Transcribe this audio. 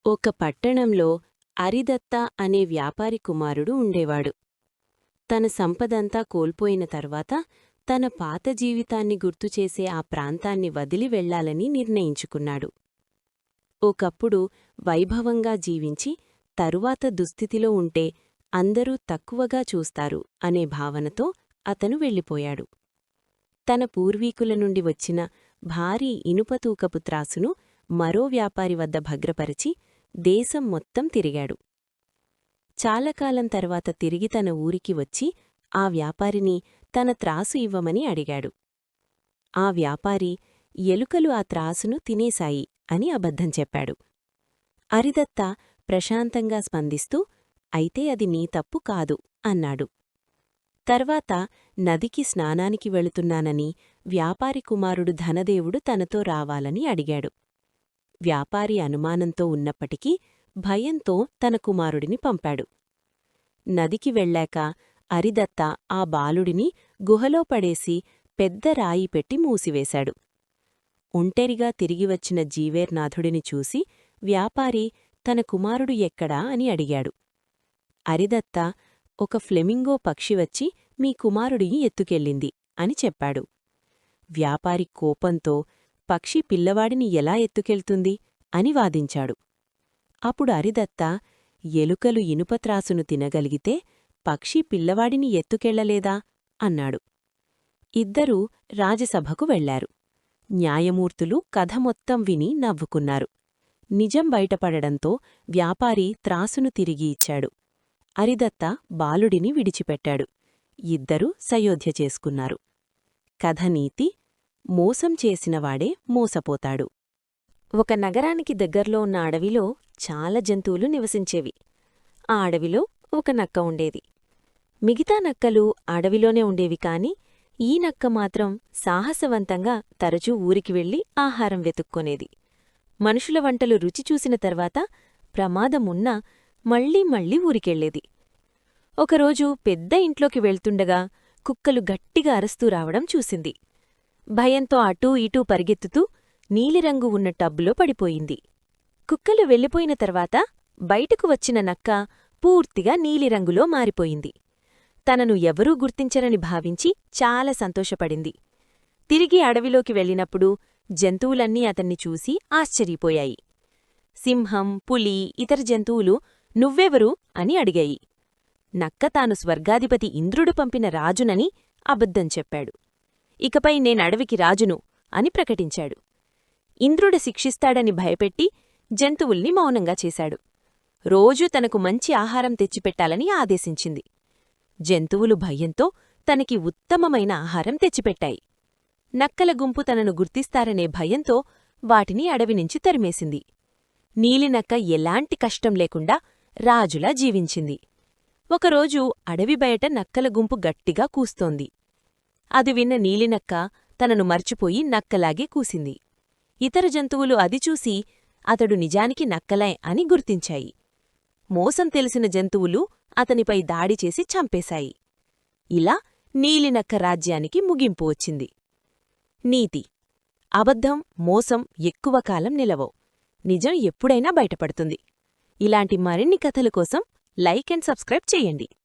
ఒక పట్టణంలో అరిదత్త అనే వ్యాపారి కుమారుడు ఉండేవాడు. తన సంపదంతా కోల్పోయిన తర్వాత తన పాత జీవితాన్ని గుర్తుచేసే ఆ ప్రాంతాన్ని వదిలి వెళ్లాలని నిర్ణయించుకున్నాడు. ఒకప్పుడు వైభవంగా జీవించి తరువాత దుస్థితిలో ఉంటే అందరూ తక్కువగా చూస్తారు అనే భావనతో అతను వెళ్ళిపోయాడు. తన పూర్వీకుల నుండి వచ్చిన భారీ ఇనుపతూకపు త్రాసును మరో వ్యాపారి వద్ద భద్రపరిచి దేశం మొత్తం తిరిగాడు. చాలాకాలం తర్వాత తిరిగి తన ఊరికి వచ్చి ఆ వ్యాపారిని తన త్రాసు ఇవ్వమని అడిగాడు. ఆ వ్యాపారి ఎలుకలు ఆ త్రాసును తినేశాయి అని అబద్ధం చెప్పాడు. అరిదత్త ప్రశాంతంగా స్పందిస్తూ అయితే అది నీ తప్పు కాదు అన్నాడు. తర్వాత నదికి స్నానానికి వెళుతున్నానని వ్యాపారి కుమారుడు ధనదేవుడు తనతో రావాలని అడిగాడు. వ్యాపారి అనుమానంతో ఉన్నప్పటికీ భయంతో తన కుమారుడిని పంపాడు. నదికి వెళ్ళాక అరిదత్త ఆ బాలుడిని గుహలో పడేసి పెద్ద రాయి పెట్టి మూసివేశాడు. ఒంటరిగా తిరిగివచ్చిన జీవేర్నాథుడిని చూసి వ్యాపారి తన కుమారుడు ఎక్కడా అని అడిగాడు. అరిదత్త ఒక ఫ్లెమింగో పక్షి వచ్చి మీ కుమారుడిని ఎత్తుకెళ్ళింది అని చెప్పాడు. వ్యాపారి కోపంతో పక్షి పిల్లవాడిని ఎలా ఎత్తుకెళ్తుంది అని వాదించాడు. అప్పుడు అరిదత్త ఎలుకలు ఇనుపత్రాసును తినగలిగితే పక్షి పిల్లవాడిని ఎత్తుకెళ్లలేదా అన్నాడు. ఇద్దరూ రాజసభకు వెళ్లారు. న్యాయమూర్తులు కథ మొత్తం విని నవ్వుకున్నారు. నిజం బయటపడడంతో వ్యాపారి త్రాసును తిరిగి ఇచ్చాడు. అరిదత్త బాలుడిని విడిచిపెట్టాడు. ఇద్దరూ సయోధ్య చేసుకున్నారు. కథనీతి: మోసం చేసినవాడే మోసపోతాడు. ఒక నగరానికి దగ్గర్లో ఉన్న అడవిలో చాలా జంతువులు నివసించేవి. ఆ అడవిలో ఒక నక్క ఉండేది. మిగతా నక్కలు అడవిలోనే ఉండేవి కాని ఈ నక్క మాత్రం సాహసవంతంగా తరచూ ఊరికి వెళ్లి ఆహారం వెతుక్కొనేది. మనుషుల వంటలు రుచి చూసిన తర్వాత ప్రమాదమున్నా మళ్లీ మళ్లీ ఊరికెళ్లేది. ఒకరోజు పెద్ద ఇంట్లోకి వెళ్తుండగా కుక్కలు గట్టిగా అరుస్తూ రావడం చూసింది. భయంతో అటూ ఇటూ పరిగెత్తుతూ నీలిరంగు ఉన్న టబ్బులో పడిపోయింది. కుక్కలు వెళ్ళిపోయిన తర్వాత బయటకు వచ్చిన నక్క పూర్తిగా నీలిరంగులో మారిపోయింది. తనను ఎవరూ గుర్తించరని భావించి చాలా సంతోషపడింది. తిరిగి అడవిలోకి వెళ్ళినప్పుడు జంతువులన్నీ అతన్ని చూసి ఆశ్చర్యపోయాయి. సింహం, పులి, ఇతర జంతువులు నువ్వెవరు అని అడిగాయి. నక్క తాను స్వర్గాధిపతి ఇంద్రుడు పంపిన రాజునని అబద్ధం చెప్పాడు. ఇకపై నేనడవికి రాజును అని ప్రకటించాడు. ఇంద్రుడు శిక్షిస్తాడని భయపెట్టి జంతువుల్ని మౌనంగా చేశాడు. రోజూ తనకు మంచి ఆహారం తెచ్చిపెట్టాలని ఆదేశించింది. జంతువులు భయంతో తనకి ఉత్తమమైన ఆహారం తెచ్చిపెట్టాయి. నక్కల గుంపు తనను గుర్తిస్తారనే భయంతో వాటిని అడవినుంచి తరిమేసింది. నీలినక్క ఎలాంటి కష్టం లేకుండా రాజులా జీవించింది. ఒకరోజు అడవి బయట నక్కల గుంపు గట్టిగా కూస్తోంది. అది విన్న నీలినక్క తనను మర్చిపోయి నక్కలాగే కూసింది. ఇతర జంతువులు అది చూసి అతడు నిజానికి నక్కలే అని గుర్తించాయి. మోసం తెలిసిన జంతువులు అతనిపై దాడిచేసి చంపేశాయి. ఇలా నీలినక్క రాజ్యానికి ముగింపు వచ్చింది. నీతి: అబద్ధం, మోసం ఎక్కువ కాలం నిలవవు. నిజం ఎప్పుడైనా బయటపడుతుంది. ఇలాంటి మరిన్ని కథల కోసం లైక్ అండ్ సబ్స్క్రైబ్ చేయండి.